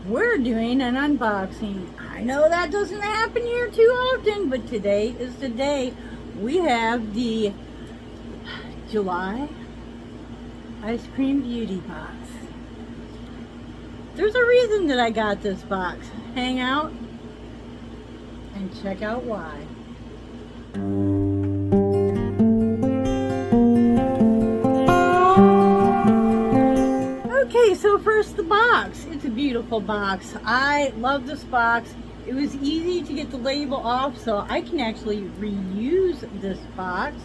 we're doing an unboxing. I know that doesn't happen here too often, but today is the day. We have the July Ice Cream Beauty Box. There's a reason that I got this box. Hang out and check out why. Okay, so first the box. It's a beautiful box. I love this box. It was easy to get the label off, so I can actually reuse this box.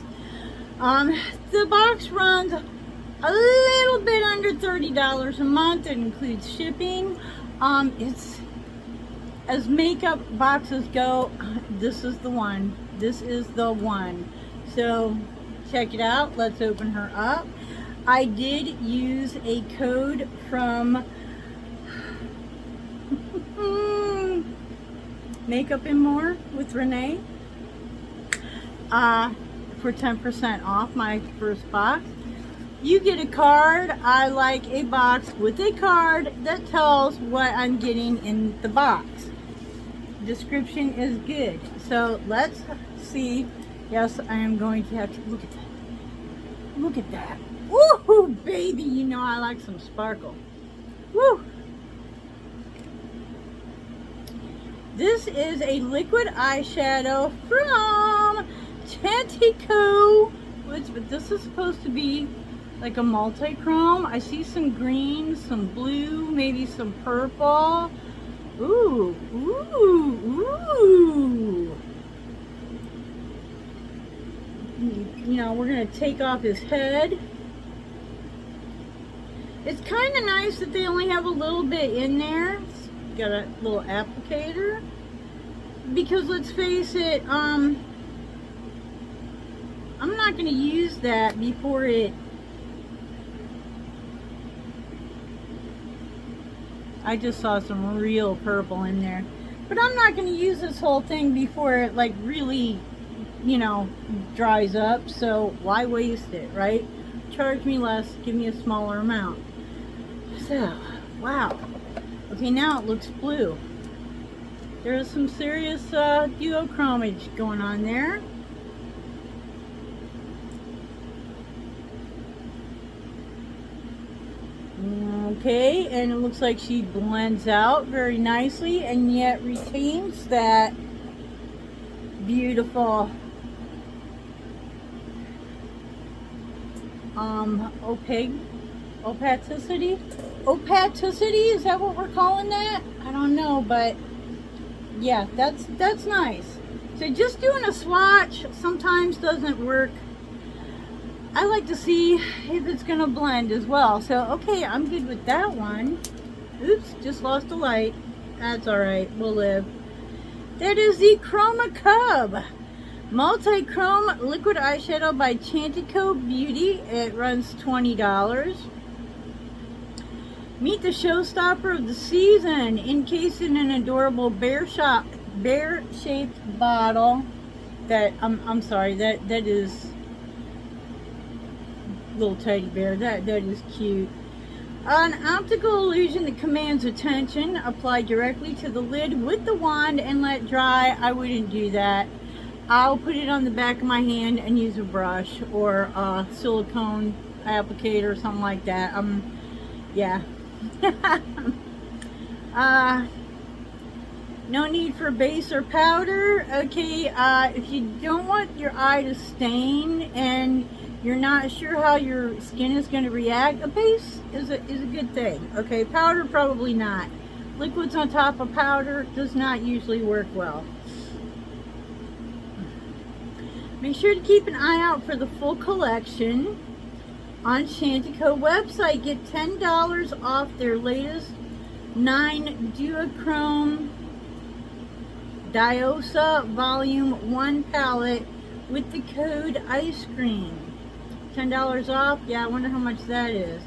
The box runs a little bit under $30 a month. It includes shipping. It's, as makeup boxes go, this is the one. This is the one. So check it out. Let's open her up. I did use a code from Makeup and More with Renee for 10% off my first box. You get a card. I like a box with a card that tells what I'm getting in the box. Description is good. So let's see. Yes, I am going to have to look at that. Look at that. Woo, baby, you know I like some sparkle. Woo. This is a liquid eyeshadow from Chantico. But this is supposed to be like a multi-chrome. I see some green, some blue, maybe some purple. Ooh, ooh, ooh. You know, we're going to take off his head. It's kind of nice that they only have a little bit in there. It's got a little applicator. Because let's face it, I'm not going to use that before it... I just saw some real purple in there. But I'm not going to use this whole thing before it like really, you know, dries up. So why waste it, right? Charge me less, give me a smaller amount. So, wow. Okay, now it looks blue. There's some serious duochromage going on there. Okay, and it looks like she blends out very nicely and yet retains that beautiful opacity, is that what we're calling that? I don't know, but yeah, that's nice. So just doing a swatch sometimes doesn't work. I like to see if it's gonna blend as well. So okay, I'm good with that one. Oops, just lost a light. That's all right, we'll live. That is the Chroma Cub multi-chrome liquid eyeshadow by Chantico Beauty. It runs $20. Meet the showstopper of the season, encased in an adorable bear-shaped bottle. That I'm sorry, that is little teddy bear. That is cute. An optical illusion that commands attention. Apply directly to the lid with the wand and let dry. I wouldn't do that. I'll put it on the back of my hand and use a brush or a silicone applicator or something like that. Yeah. No need for base or powder. Okay, if you don't want your eye to stain and you're not sure how your skin is going to react, a base is a good thing. Okay, powder probably not. Liquids on top of powder does not usually work well. Make sure to keep an eye out for the full collection on Chantico website. Get $10 off their latest 9 duochrome Diosa Volume 1 palette with the code Eyescream. $10 off. Yeah, I wonder how much that is.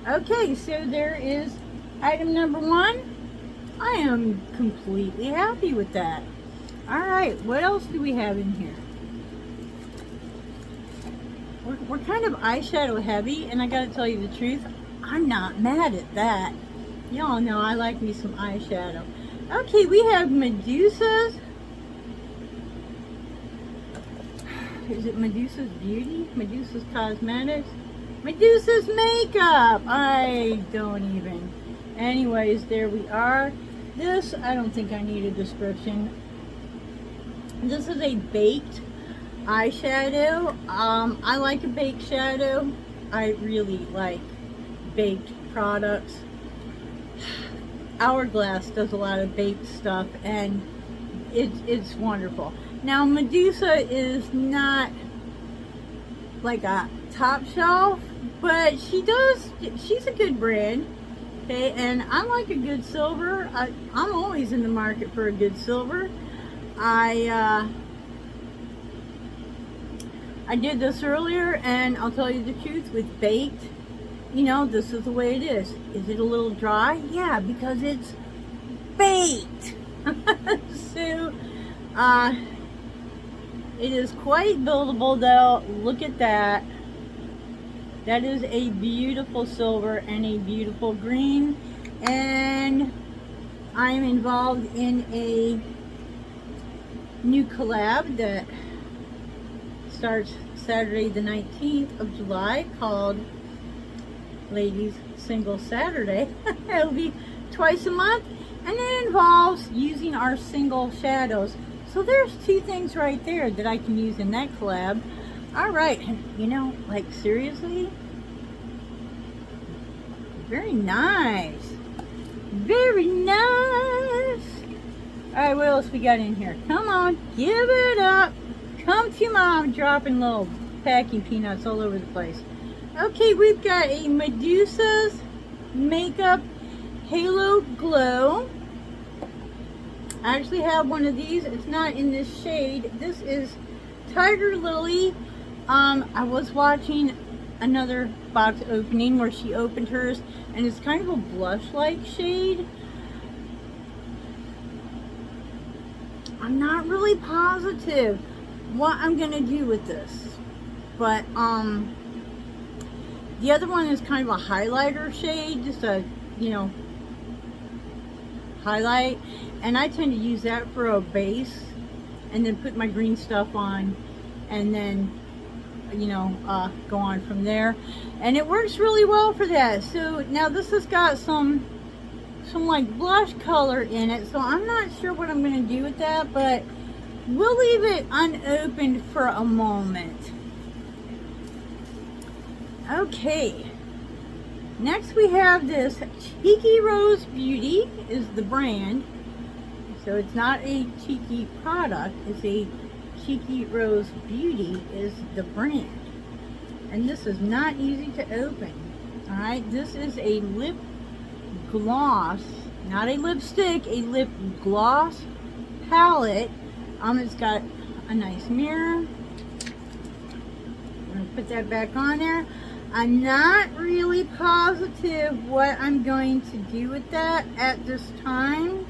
Okay, so there is item number 1. I am completely happy with that. Alright, what else do we have in here? We're kind of eyeshadow heavy, and I gotta tell you the truth, I'm not mad at that. Y'all know I like me some eyeshadow. Okay, we have Medusa's. Is it Medusa's Beauty? Medusa's Cosmetics? Medusa's Makeup! I don't even. Anyways, there we are. This, I don't think I need a description. This is a baked eyeshadow. I like a baked shadow. I really like baked products. Hourglass does a lot of baked stuff, and it's wonderful. Now, Medusa is not like a top shelf, but she's a good brand. Okay, and I like a good silver. I'm always in the market for a good silver. I did this earlier, and I'll tell you the truth, with baked, you know, this is the way it is. Is it a little dry? Yeah, because it's baked. So, it is quite buildable though. Look at that. That is a beautiful silver and a beautiful green. And I'm involved in a new collab that starts Saturday the 19th of July called Ladies Single Saturday. It'll be twice a month, and it involves using our single shadows. So there's two things right there that I can use in that collab. All right, you know, like seriously, very nice, very nice. All right, what else we got in here? Come on, give it up. Come to mom, dropping little packing peanuts all over the place. Okay, we've got a Medusa's Makeup Halo Glow. I actually have one of these. It's not in this shade. This is Tiger Lily. I was watching another box opening where she opened hers, and it's kind of a blush-like shade. I'm not really positive what I'm gonna do with this, but the other one is kind of a highlighter shade, just a, you know, highlight, and I tend to use that for a base and then put my green stuff on, and then, you know, go on from there, and it works really well for that. So now this has got some like blush color in it, so I'm not sure what I'm going to do with that, but we'll leave it unopened for a moment. Okay, next we have this Cheeky Rose Beauty is the brand. So it's not a cheeky product, it's a Cheeky Rose Beauty is the brand. And this is not easy to open. Alright, this is a lip gloss, not a lipstick, a lip gloss palette. It's got a nice mirror. I'm going to put that back on there. I'm not really positive what I'm going to do with that at this time.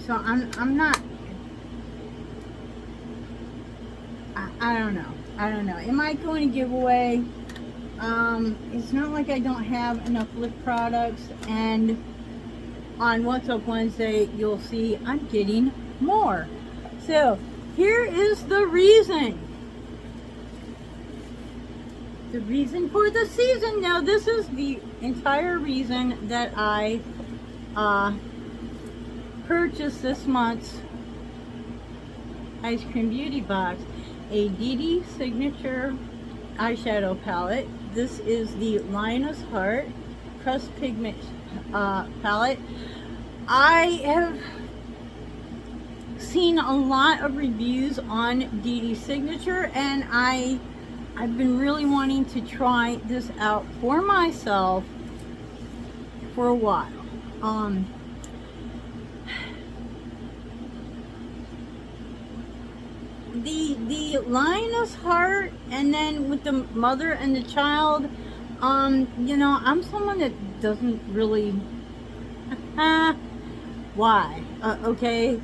So I'm not, I don't know. I don't know. Am I going to give away? It's not like I don't have enough lip products, and on What's Up Wednesday, you'll see I'm getting more. So here is the reason. The reason for the season. Now, this is the entire reason that I purchased this month's Ice Cream Beauty box. A DD Signature eyeshadow palette. This is the Lioness Heart Crust Pigment palette. I have seen a lot of reviews on DD Signature, and I've been really wanting to try this out for myself for a while. The Lioness Heart, and then with the mother and the child, you know, I'm someone that doesn't really why? Okay,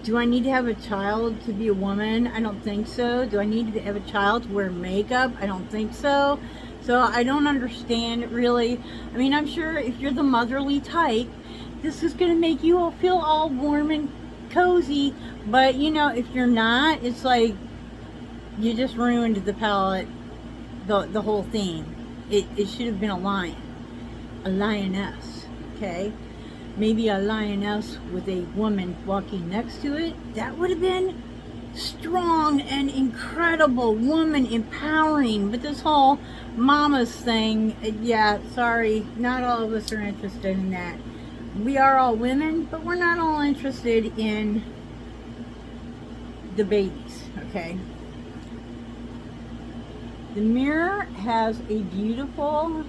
do I need to have a child to be a woman? I don't think so. Do I need to have a child to wear makeup? I don't think so. So I don't understand really. I mean, I'm sure if you're the motherly type, this is going to make you all feel all warm and cozy. But you know, if you're not, it's like you just ruined the palette, the whole thing. It should have been a lion, a lioness, okay? Maybe a lioness with a woman walking next to it. That would have been strong and incredible, woman empowering. But this whole mama's thing, yeah, sorry, not all of us are interested in that. We are all women, but we're not all interested in the babies, okay? The mirror has a beautiful,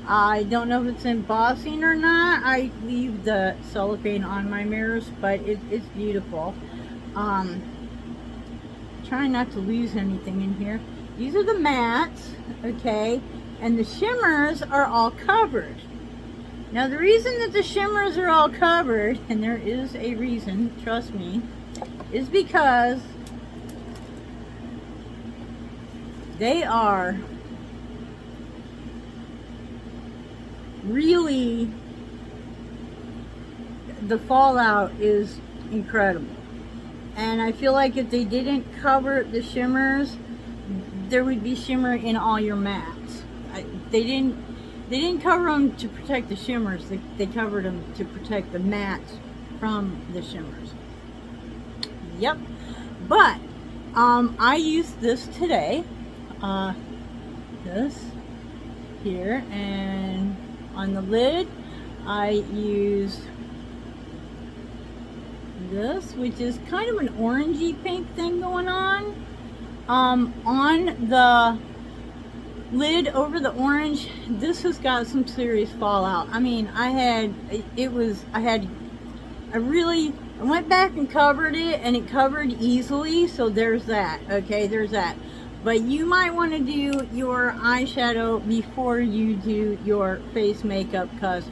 I don't know if it's embossing or not. I leave the cellophane on my mirrors, but it's beautiful. Trying not to lose anything in here. These are the mattes, okay, and the shimmers are all covered. Now the reason that the shimmers are all covered, and there is a reason, trust me, is because they are really, the fallout is incredible. And I feel like if they didn't cover the shimmers, there would be shimmer in all your mattes. They didn't cover them to protect the shimmers. They covered them to protect the mattes from the shimmers. Yep. But I used this today. This here, and on the lid I used this, which is kind of an orangey pink thing going on. On the lid over the orange, this has got some serious fallout. I mean, I went back and covered it, and it covered easily, so there's that. Okay, there's that. But you might want to do your eyeshadow before you do your face makeup, because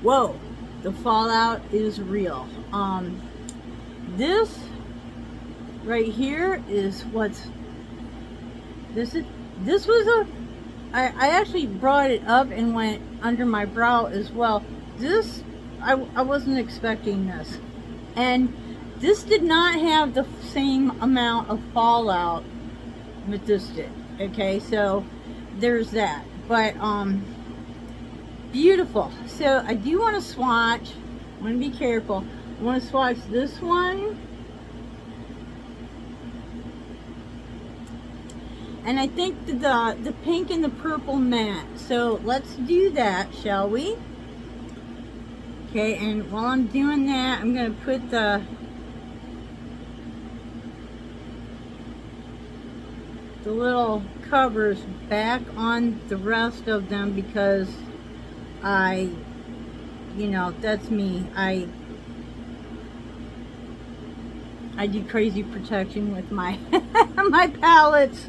whoa, the fallout is real. This right here is this was a, I actually brought it up and went under my brow as well. This, I wasn't expecting this. And this did not have the same amount of fallout that this did. Okay, so there's that. But beautiful. So I do want to swatch. I want to be careful. I want to swatch this one. And I think the pink and the purple matte. So let's do that, shall we? Okay, and while I'm doing that, I'm going to put the little covers back on the rest of them, because you know, that's me. I do crazy protection with my my palettes.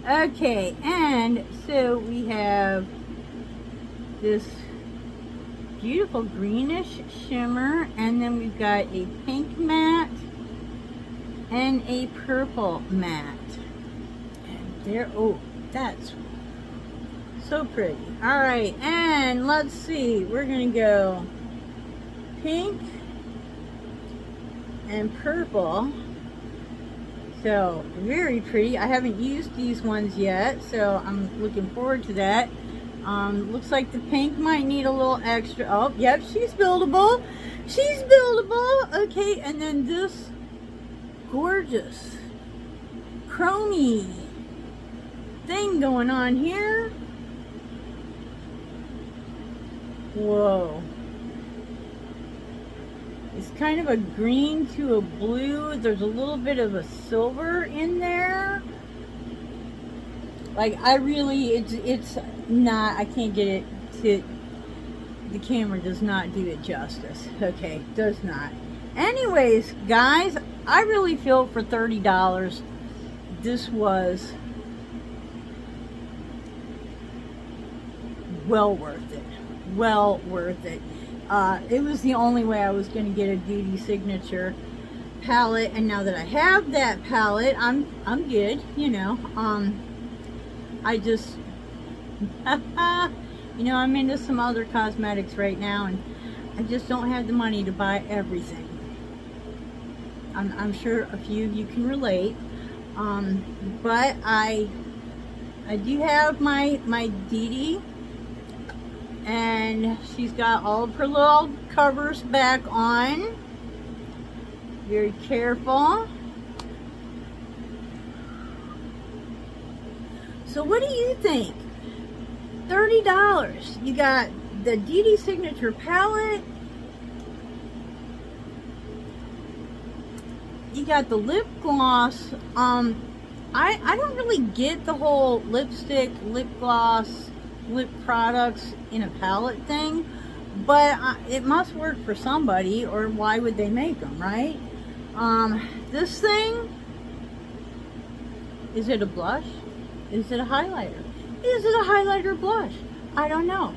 Okay, and so we have this beautiful greenish shimmer, and then we've got a pink matte and a purple matte. And there, oh, that's so pretty. All right, and let's see, we're gonna go pink and purple. So very pretty. I haven't used these ones yet, so I'm looking forward to that. Looks like the pink might need a little extra. Oh, yep, she's buildable. She's buildable. Okay, and then this gorgeous chromey thing going on here. Whoa. It's kind of a green to a blue. There's a little bit of a silver in there. Like, I really, it's not, I can't get it to, the camera does not do it justice. Okay, does not. Anyways, guys, I really feel for $30, this was well worth it. Well worth it. It was the only way I was going to get a Beauty Signature palette, and now that I have that palette, I'm good, you know. I just You know, I'm into some other cosmetics right now, and I just don't have the money to buy everything. I'm sure a few of you can relate. But I do have my Dee Dee, and she's got all of her little covers back on. Very careful. So what do you think? $30. You got the Dee Dee Signature Palette. You got the lip gloss. I don't really get the whole lipstick, lip gloss, lip products in a palette thing, but it must work for somebody, or why would they make them, right? This thing, is it a blush? Is it a highlighter? Is it a highlighter blush? I don't know.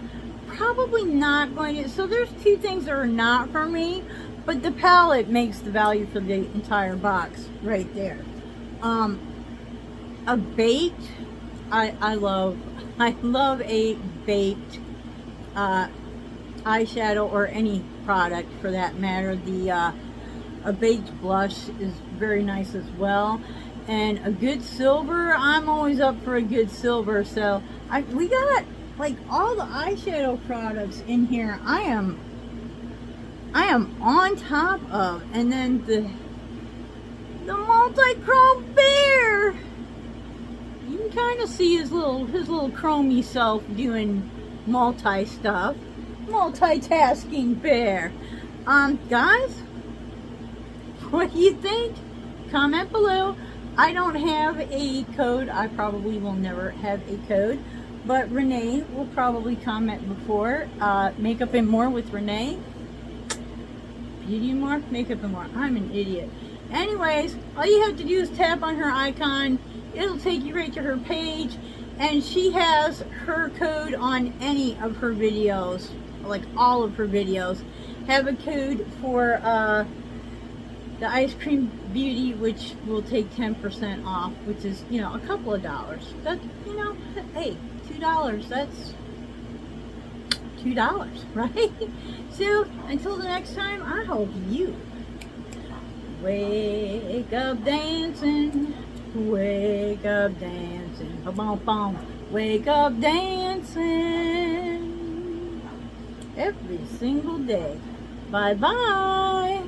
Probably not going to. So there's two things that are not for me, but the palette makes the value for the entire box right there. A baked, I love a baked eyeshadow, or any product for that matter. A baked blush is very nice as well, and a good silver. I'm always up for a good silver. So we got like all the eyeshadow products in here. I am on top of, and then the multi-chrome bear. You can kind of see his little chromey self doing multi stuff. Multitasking bear. Guys, what do you think? Comment below. I don't have a code. I probably will never have a code, but Renee will probably comment before. Makeup and More with Renee. Beauty and More, Makeup and More. I'm an idiot. Anyways, all you have to do is tap on her icon. It'll take you right to her page, and she has her code on any of her videos, like all of her videos. Have a code for the Ice Cream Beauty, which will take 10% off, which is, you know, a couple of dollars. That's, you know, hey, $2. That's $2, right? So until the next time, I hope you wake up dancing. Wake up dancing, ba-bum, bum. Wake up dancing every single day. Bye-bye.